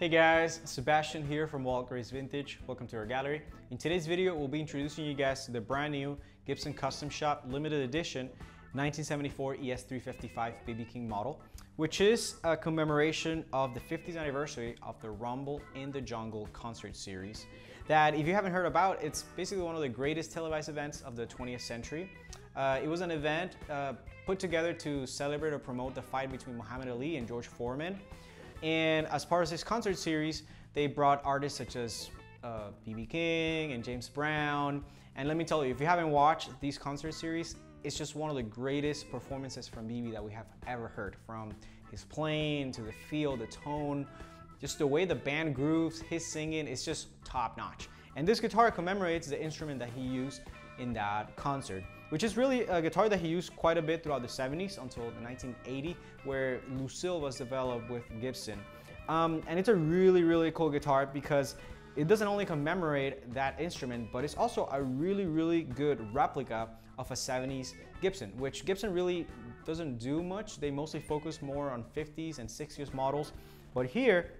Hey guys, Sebastian here from Walnut Vintage. Welcome to our gallery. In today's video, we'll be introducing you guys to the brand new Gibson Custom Shop Limited Edition 1974 ES-355 BB King model, which is a commemoration of the 50th anniversary of the Rumble in the Jungle concert series. That, if you haven't heard about, it's basically one of the greatest televised events of the 20th century. It was an event put together to celebrate or promote the fight between Muhammad Ali and George Foreman. And as part of this concert series, they brought artists such as BB King and James Brown. And let me tell you, if you haven't watched these concert series, it's just one of the greatest performances from BB that we have ever heard. From his playing to the feel, the tone, just the way the band grooves, his singing, it's just top notch. And this guitar commemorates the instrument that he used in that concert, which is really a guitar that he used quite a bit throughout the 70s until the 1980, where Lucille was developed with Gibson. And it's a really, really cool guitar because it doesn't only commemorate that instrument, but it's also a really, really good replica of a 70s Gibson, which Gibson really doesn't do much. They mostly focus more on 50s and 60s models. But here,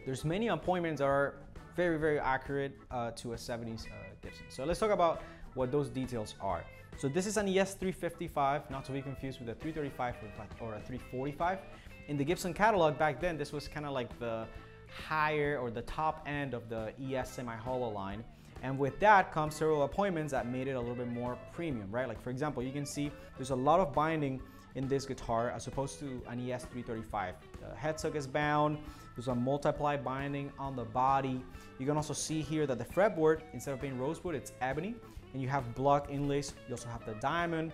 there's many appointments that are very, very accurate to a 70s Gibson. So let's talk about what those details are. So this is an ES-355, not to be confused with a 335 or a 345. In the Gibson catalog back then, this was kind of like the higher or the top end of the ES semi-hollow line. And with that comes several appointments that made it a little bit more premium, right? Like for example, you can see there's a lot of binding in this guitar as opposed to an ES-335. The headstock is bound, there's a multiply binding on the body. You can also see here that the fretboard, instead of being rosewood, it's ebony. And you have block inlays. You also have the diamond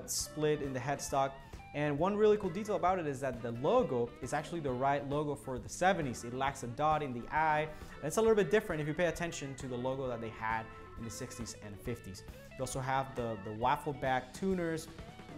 split in the headstock. And one really cool detail about it is that the logo is actually the right logo for the 70s. It lacks a dot in the eye. And it's a little bit different if you pay attention to the logo that they had in the 60s and 50s. You also have the waffle back tuners,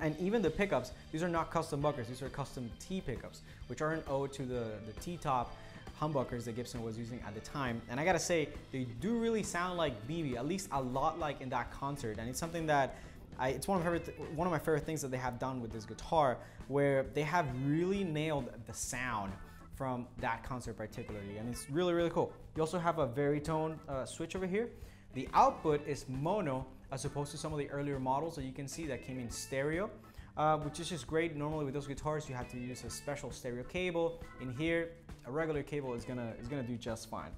and even the pickups. These are not custom buckers, these are custom T pickups, which are an ode to the T-top humbuckers that Gibson was using at the time. And I gotta say, they do really sound like BB, at least a lot like in that concert. And it's something that it's one of my favorite things that they have done with this guitar, where they have really nailed the sound from that concert particularly, and it's really, really cool. You also have a Veritone switch over here. The output is mono as opposed to some of the earlier models that you can see that came in stereo, which is just great. Normally with those guitars, you have to use a special stereo cable. In here, a regular cable is gonna do just fine.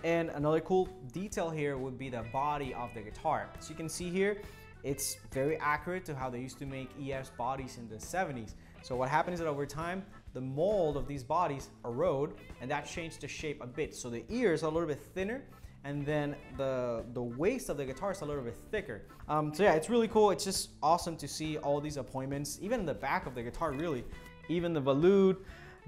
And another cool detail here would be the body of the guitar. So you can see here, it's very accurate to how they used to make ES bodies in the 70s. So what happens is that over time, the mold of these bodies erode, and that changed the shape a bit. So the ears are a little bit thinner, and then the waist of the guitar is a little bit thicker. So yeah, it's really cool. It's just awesome to see all these appointments, even in the back of the guitar, really. Even the veloute,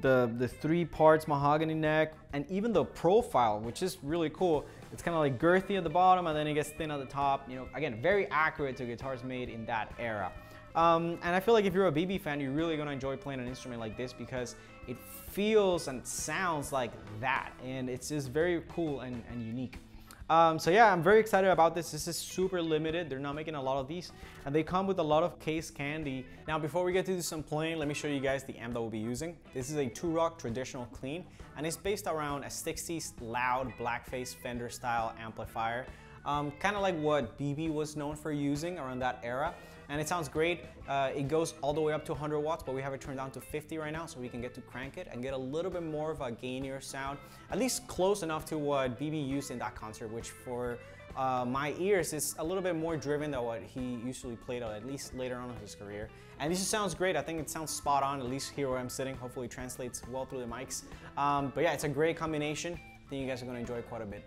the 3 parts mahogany neck, and even the profile, which is really cool. It's kind of like girthy at the bottom, and then it gets thin at the top. You know, again, very accurate to guitars made in that era. And I feel like if you're a BB fan, you're really gonna enjoy playing an instrument like this because it feels and sounds like that, and it's just very cool and unique. So yeah, I'm very excited about this. This is super limited. They're not making a lot of these, and they come with a lot of case candy. Now, before we get to do some playing, let me show you guys the amp that we'll be using. This is a Two-Rock traditional clean, and it's based around a 60s loud blackface Fender style amplifier. Kind of like what BB was known for using around that era. And it sounds great. It goes all the way up to 100 watts, but we have it turned down to 50 right now, so we can get to crank it and get a little bit more of a gainier sound, at least close enough to what BB used in that concert, which for my ears is a little bit more driven than what he usually played at least later on in his career. And this just sounds great. I think it sounds spot on, at least here where I'm sitting. Hopefully it translates well through the mics. But yeah, it's a great combination. I think you guys are gonna enjoy it quite a bit.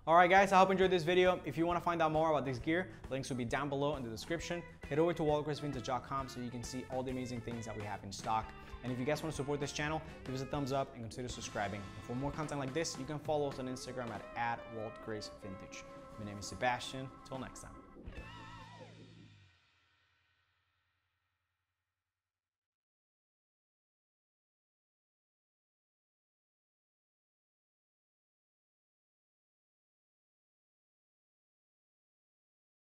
Alright guys, I hope you enjoyed this video. If you want to find out more about this gear, links will be down below in the description. Head over to walnutvintage.com so you can see all the amazing things that we have in stock. And if you guys want to support this channel, give us a thumbs up and consider subscribing. And for more content like this, you can follow us on Instagram at @WaltGraceVintage. My name is Sebastian. Till next time.